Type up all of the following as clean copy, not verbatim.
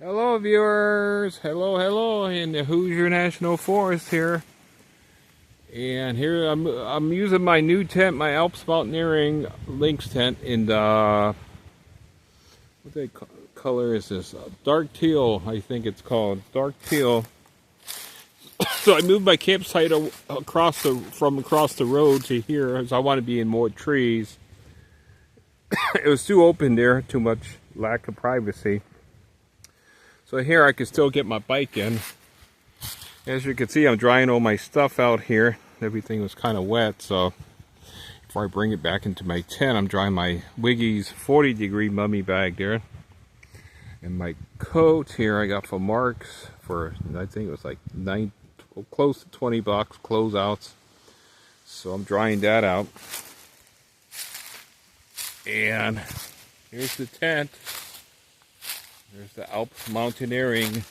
Hello viewers, hello in the Hoosier National Forest here. And here I'm using my new tent, my Alps Mountaineering Lynx tent in the, color is this? Dark teal, I think it's called, dark teal. So I moved my campsite from across the road to here as I want to be in more trees. It was too open there, too much lack of privacy. So here I can still get my bike in. As you can see, I'm drying all my stuff out here. Everything was kind of wet, so before I bring it back into my tent, I'm drying my Wiggy's 40-degree mummy bag there. And my coat here I got from Mark's for, I think it was like close to 20 bucks, closeouts. So I'm drying that out. And here's the tent. There's the Alps Mountaineering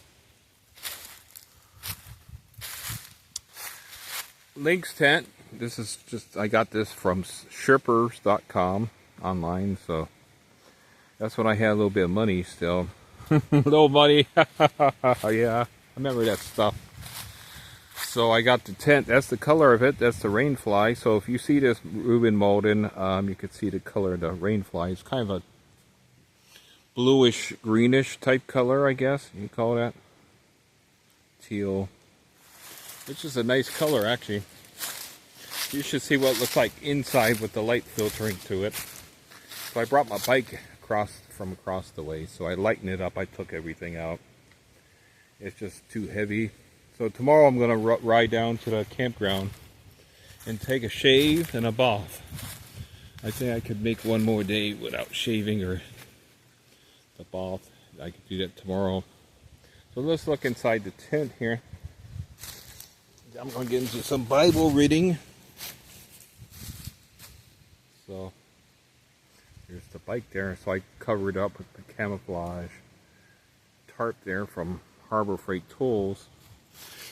Lynx tent. This is just, I got this from shippers.com online, so that's when I had a little bit of money still. Little money. Yeah, I remember that stuff. So I got the tent. That's the color of it. That's the rainfly. So if you see this Reuben Malden, you can see the color of the rainfly. It's kind of a bluish greenish type color, I guess you call that. Teal. Which is a nice color, actually. You should see what it looks like inside with the light filtering to it. So I brought my bike from across the way, so I lightened it up. I took everything out. It's just too heavy. So tomorrow I'm going to ride down to the campground and take a shave and a bath. I think I could make one more day without shaving or the bath. I could do that tomorrow. So let's look inside the tent here. I'm going to get into some Bible reading. So there's the bike there. So I covered up with the camouflage tarp there from Harbor Freight Tools.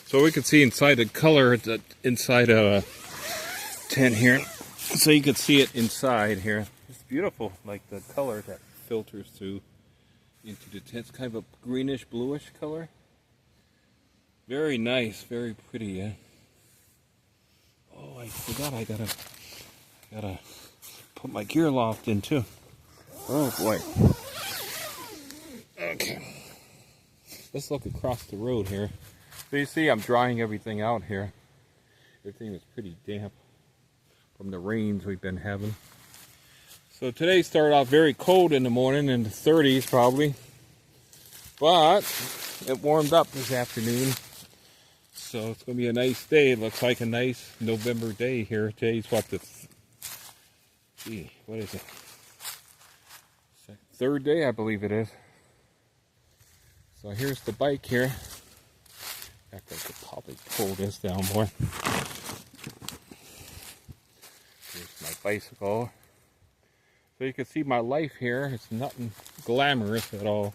So we can see inside the color inside a tent here. So you can see it inside here. It's beautiful, like the color that filters through into the tent. It's kind of a greenish bluish color. Very nice, very pretty, yeah. Oh, I forgot I gotta put my gear loft in too. Oh boy. Okay. Let's look across the road here. So you see I'm drying everything out here. Everything is pretty damp from the rains we've been having. So today started off very cold in the morning, in the 30s probably. But it warmed up this afternoon. So it's going to be a nice day. It looks like a nice November day here. Today's what, what is it? Third day, I believe it is. So here's the bike here. I could probably pull this down more. Here's my bicycle. So you can see my life here. It's nothing glamorous at all.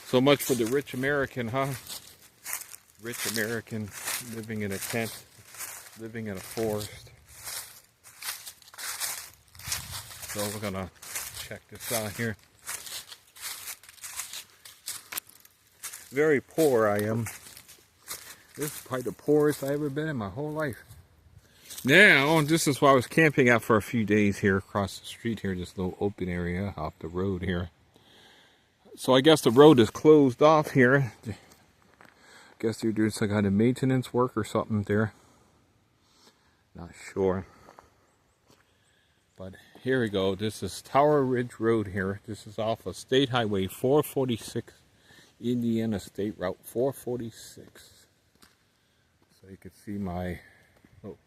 So much for the rich American, huh? Rich American living in a tent, living in a forest. So we're gonna check this out here. Very poor I am. This is probably the poorest I've ever been in my whole life. Now, this is why I was camping out for a few days here across the street here, this little open area off the road here. So I guess the road is closed off here. I guess they're doing some kind of maintenance work or something there. Not sure. But here we go. This is Tower Ridge Road here. This is off of State Highway 446, Indiana State Route 446. So you can see my little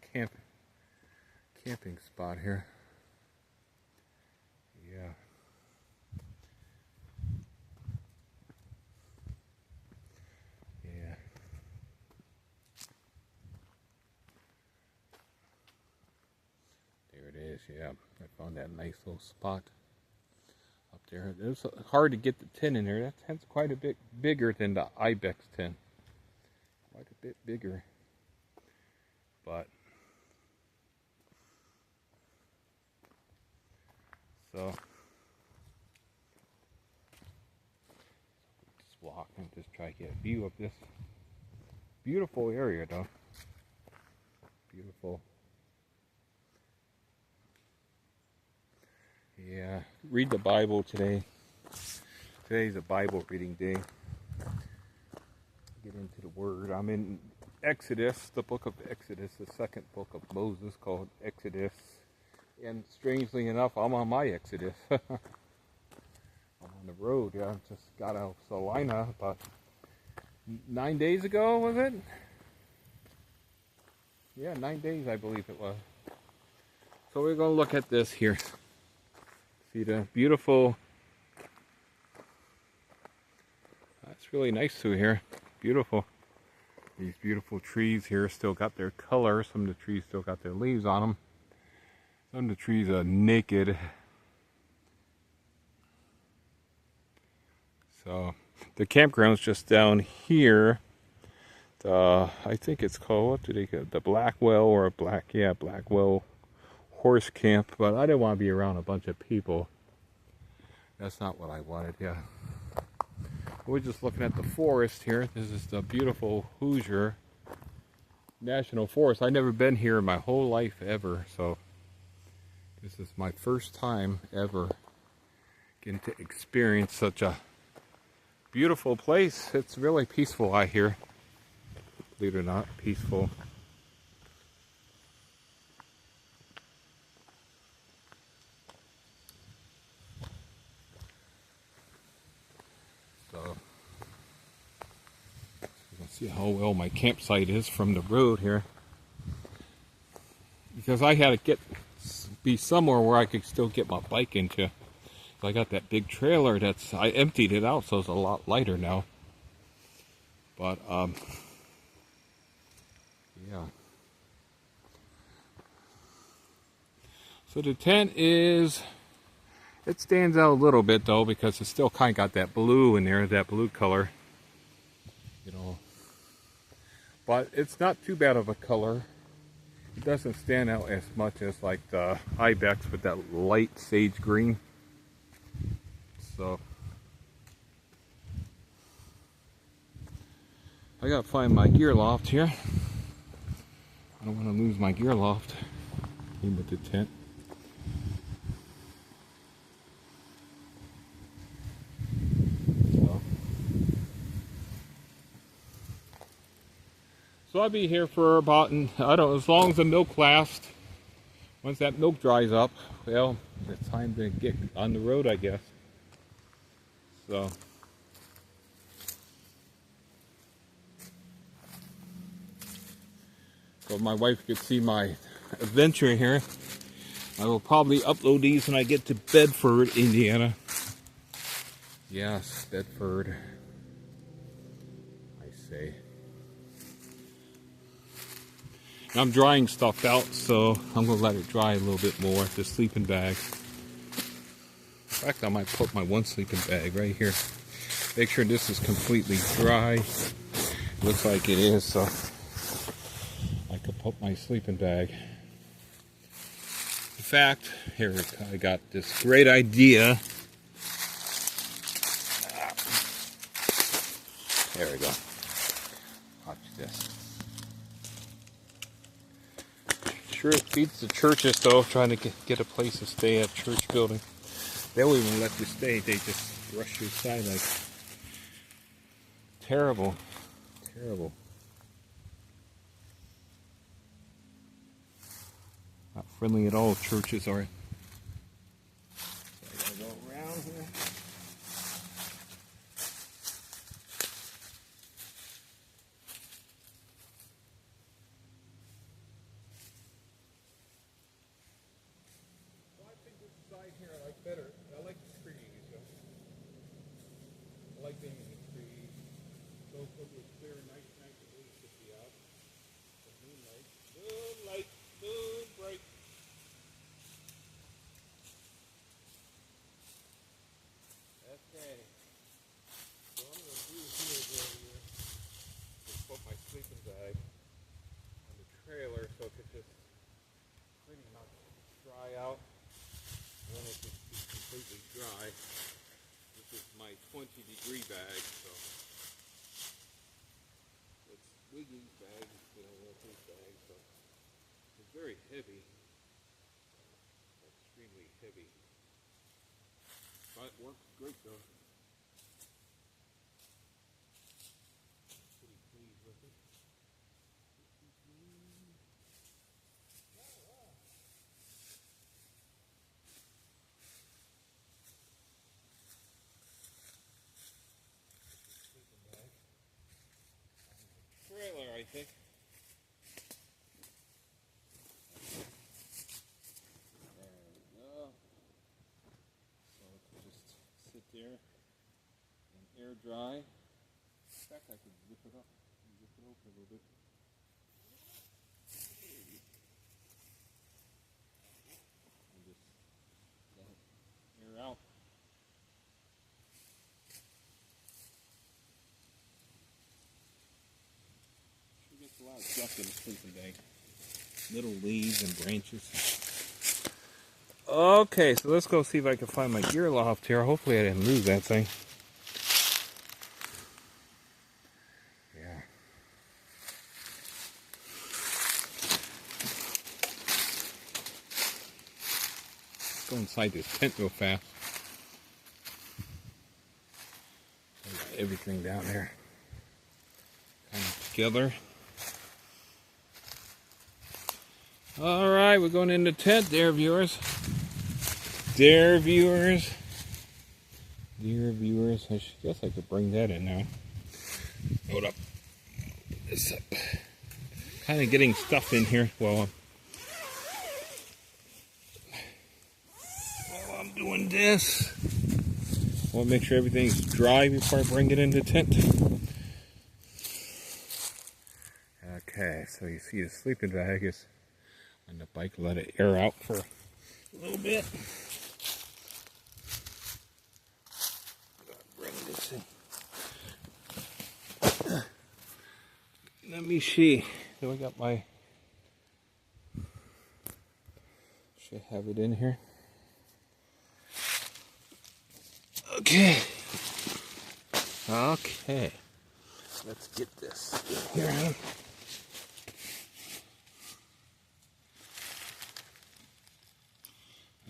camping spot here. Yeah. Yeah. There it is, yeah. I found that nice little spot up there. It's hard to get the tent in there. That tent's quite a bit bigger than the Ibex tent. Quite a bit bigger. But so just block and just try to get a view of this beautiful area, though. Beautiful. Yeah, read the Bible today. Today's a Bible reading day. Get into the Word. I'm in Exodus, the book of Exodus, the second book of Moses called Exodus. And strangely enough, I'm on my Exodus. I'm on the road. Yeah, I just got out of Salina about 9 days ago, was it? Yeah, 9 days I believe it was. So we're going to look at this here. See the beautiful, that's really nice through here. Beautiful. These beautiful trees here still got their color. Some of the trees still got their leaves on them. Some of the trees are naked. So the campground's just down here. I think it's called, what do they call it? The Blackwell or Blackwell horse camp. But I didn't want to be around a bunch of people. That's not what I wanted, yeah. We're just looking at the forest here. This is the beautiful Hoosier National Forest. I've never been here in my whole life ever, so this is my first time ever getting to experience such a beautiful place. It's really peaceful out here. Believe it or not, peaceful. So you can see how well my campsite is from the road here. Because I had to be somewhere where I could still get my bike into. So I got that big trailer I emptied it out, so it's a lot lighter now. But yeah. So the tent it stands out a little bit though, because it's still kind of got that blue in there, that blue color, you know. But it's not too bad of a color. It doesn't stand out as much as like the Ibex with that light sage green. So I gotta find my gear loft here. I don't want to lose my gear loft in with the tent. So I'll be here for about, I don't know, as long as the milk lasts. Once that milk dries up, well, it's time to get on the road, I guess. So my wife could see my adventure here. I will probably upload these when I get to Bedford, Indiana. Yes, Bedford. I say. I'm drying stuff out, so I'm going to let it dry a little bit more. The sleeping bag. In fact, I might put my one sleeping bag right here. Make sure this is completely dry. Looks like it is, so I could put my sleeping bag. In fact, here I got this great idea. There we go. Watch this. Sure it beats the churches though, trying to get a place to stay at a church building. They won't even let you stay, they just rush you aside like terrible. Terrible. Not friendly at all, churches are. So I gotta go around here. Here I like better. I like the trees. I like being in the trees. So it's going to be a clear, nice night to be out. The moonlight, moon bright. Okay. So I'm going to do here is put my sleeping bag on the trailer so it could just pretty much dry out. When it is completely dry, this is my 20 degree 3 bags, so it's Wiggy's bag, you know, his bag, so it's very heavy, extremely heavy, but it works great though. Pretty pleased with it. Trailer, I think. There we go. So it can just sit there and air dry. In fact, I could zip it up and zip it open a little bit. And just let it air out. Sure gets a lot of stuff in the sleeping bag. Little leaves and branches. Okay, so let's go see if I can find my gear loft here. Hopefully I didn't lose that thing. Yeah. Let's go inside this tent real fast. I got everything down there kind of together. Alright, we're going in the tent there, viewers. Dear viewers. Dear viewers. I guess I could bring that in now. Hold up. This up. Kind of getting stuff in here while I'm doing this. I want to make sure everything's dry before I bring it in the tent. Okay, so you see the sleeping bag is on the bike. Let it air out for a little bit. Bring this in. Let me see. Do I got my... Should I have it in here? Okay. Okay. Let's get this in here.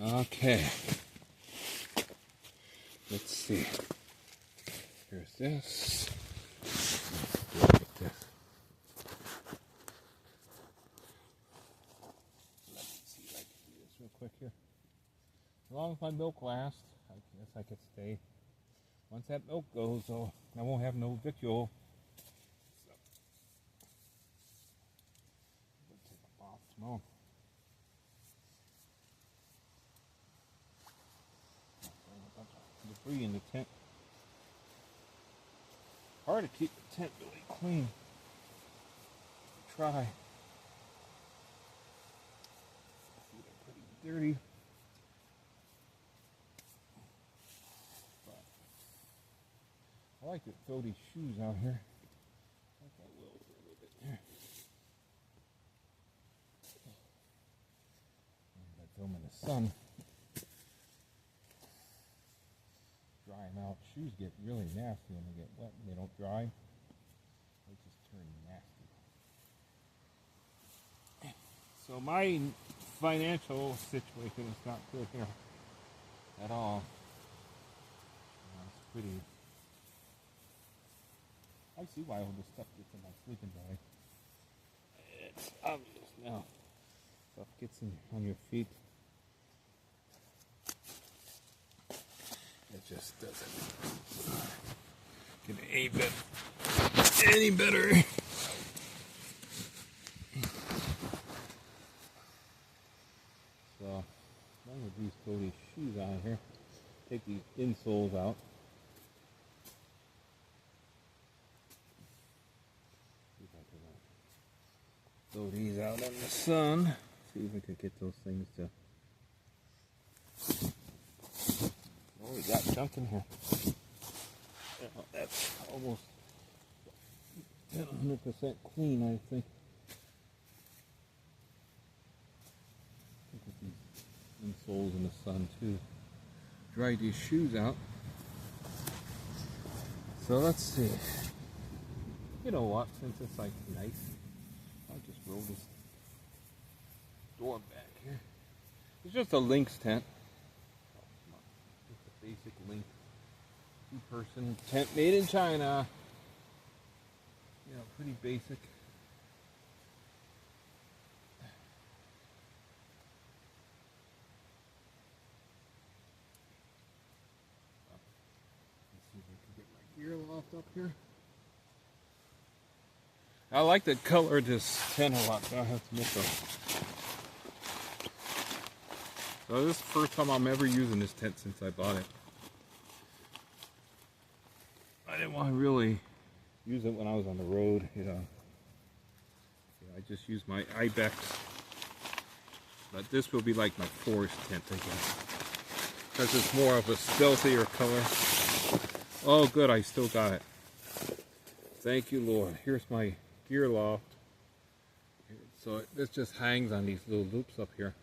Okay. Let's see. Here's this. Look at this. Let me see if I can do this real quick here. As long as my milk lasts, I guess I could stay. Once that milk goes, though, I won't have no victual. So, we'll take a bath tomorrow. Debris in the tent. Hard to keep the tent really clean. Try. See, they're pretty dirty. But I like to throw these shoes out here. I think I will for a little bit there. And I throw them in the sun. Dry them out. Shoes get really nasty when they get wet and they don't dry. They just turn nasty. So my financial situation is not good here at all. It's pretty... I see why all this stuff gets in my sleeping bag. It's obvious now. Stuff gets on your feet. It just doesn't get any better. So, I'm going to throw these shoes out here. Take these insoles out. See if I can throw these out in the sun. See if we can get those things to... Oh, we got junk in here. Oh, that's almost 100% clean, I think. Look at these insoles in the sun, too. Dry these shoes out. So let's see. You know what? Since it's like nice, I'll just roll this door back here. It's just a Lynx tent. It's a basic Lynx 2-person tent made in China. You know, pretty basic. Let's see if I can get my gear loft up here. I like the color of this tent a lot, so I have to make a. So this is the first time I'm ever using this tent since I bought it. I didn't want to really use it when I was on the road, you know. I just used my ibex. But this will be like my forest tent, I guess. Because it's more of a stealthier color. Oh good, I still got it. Thank you, Lord. Here's my gear loft. So this just hangs on these little loops up here.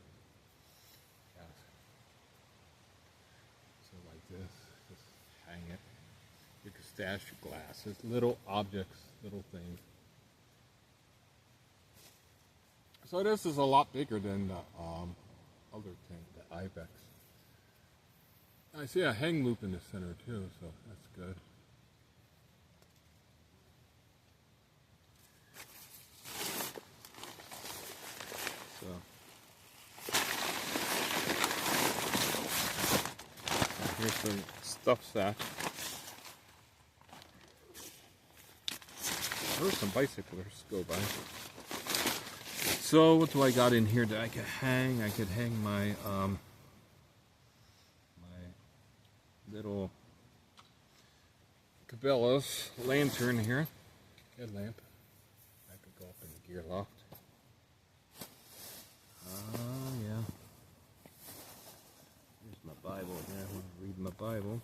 So like this, just hang it. You can stash your glasses, little objects, little things. So this is a lot bigger than the other tent, the ibex. I see a hang loop in the center too, so that's good. So here's some stuff sack. There's some bicyclers go by. So what do I got in here that I could hang? I could hang my my little Cabela's lantern here. Good lamp. I could go up in the gear loft. Yeah. Here's my Bible here. I want to read my Bible.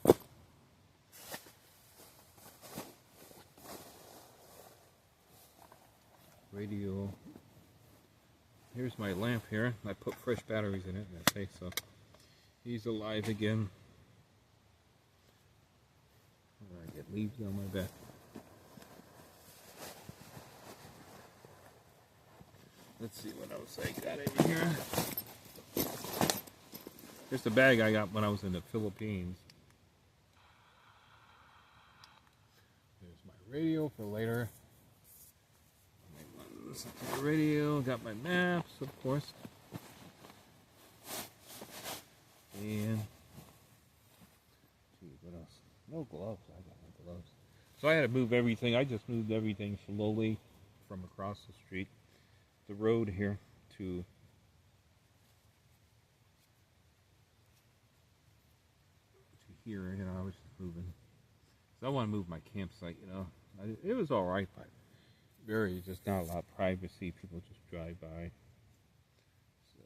Radio. Here's my lamp here. I put fresh batteries in it. Okay, so he's alive again. I get leaves on my back. Let's see what else I got in here. Here's the bag I got when I was in the Philippines. There's my radio for later. Listen to the radio. Got my maps, of course. And gee, what else? No gloves. I got no gloves. So I had to move everything. I just moved everything slowly from across the street, the road here to here. You know, I was moving. So I want to move my campsite. You know, it was all right, but very just not a lot of privacy. People just drive by. So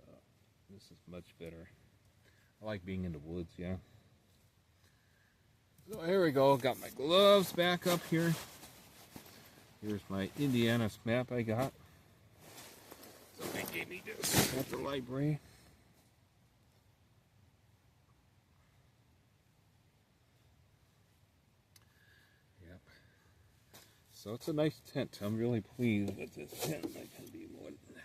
this is much better. I like being in the woods. Yeah. So here we go. Got my gloves back up here. Here's my Indiana map I got. Somebody gave me this at the library. Yep. So it's a nice tent. I'm really pleased with this tent. I can be more than that.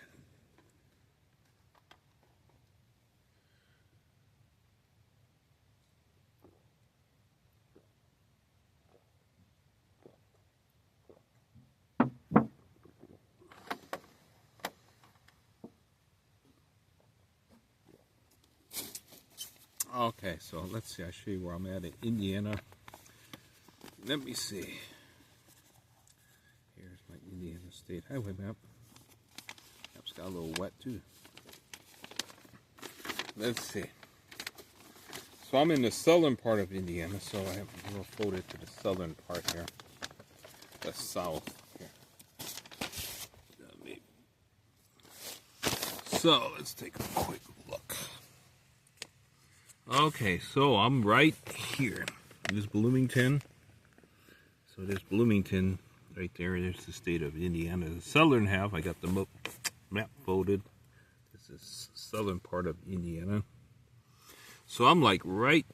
Okay, so let's see. I'll show you where I'm at in Indiana. Let me see. Here's my Indiana State Highway map. Map's got a little wet too. Let's see. So I'm in the southern part of Indiana, so I have a little folded to the southern part here. The south here. So let's take a quick look. Okay, so I'm right here. This is Bloomington. So there's Bloomington right there. There's the state of Indiana. The southern half, I got the map folded. This is southern part of Indiana. So I'm like right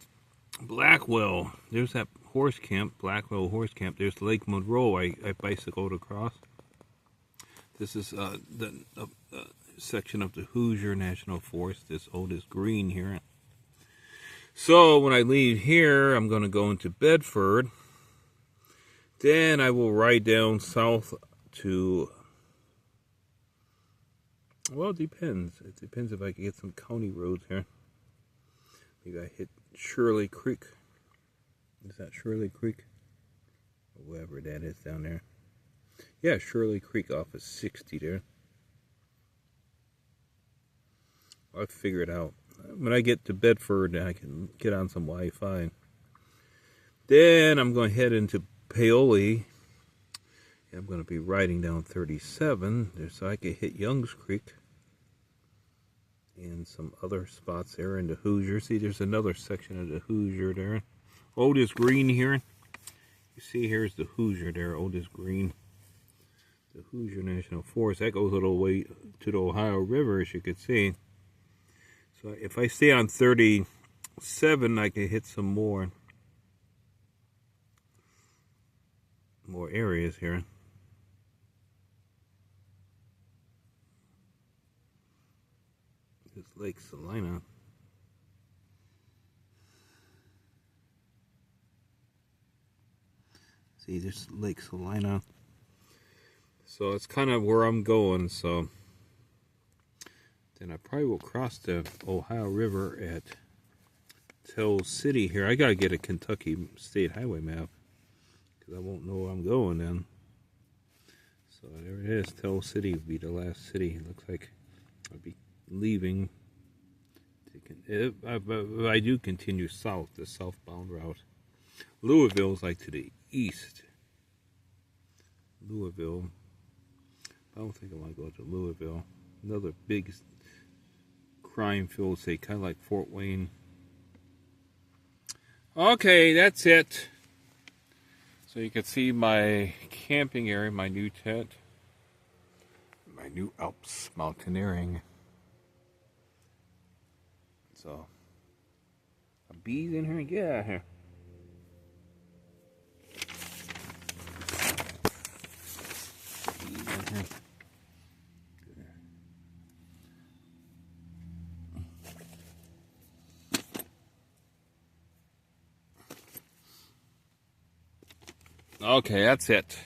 Blackwell. There's that horse camp, Blackwell Horse Camp. There's Lake Monroe I bicycled across. This is the section of the Hoosier National Forest, this oldest green here. So when I leave here, I'm going to go into Bedford. Then I will ride down south to, well, it depends. It depends if I can get some county roads here. Maybe I hit Shirley Creek. Is that Shirley Creek? Or whatever that is down there. Yeah, Shirley Creek off of 60 there. I'll figure it out. When I get to Bedford, I can get on some Wi-Fi. Then I'm going to head into Paoli. I'm going to be riding down 37 there, so I can hit Youngs Creek and some other spots there in the Hoosier. See, there's another section of the Hoosier there. Oldest green here. You see, here's the Hoosier there, oldest green. The Hoosier National Forest. That goes all the way to the Ohio River, as you can see. So if I stay on 37, I can hit some more areas here. This Lake Salina. See, there's Lake Salina. So it's kind of where I'm going. So then I probably will cross the Ohio River at Tell City here. I gotta get a Kentucky State Highway map because I won't know where I'm going then. So there it is. Tell City will be the last city. It looks like I'll be leaving. I do continue south, the southbound route. Louisville is like to the east. Louisville. I don't think I want to go to Louisville. Another big crime-filled state, kind of like Fort Wayne. Okay, that's it. So you can see my camping area, my new tent, my new Alps mountaineering. So, bees in here? Get out of here. Bees in here. Okay, that's it.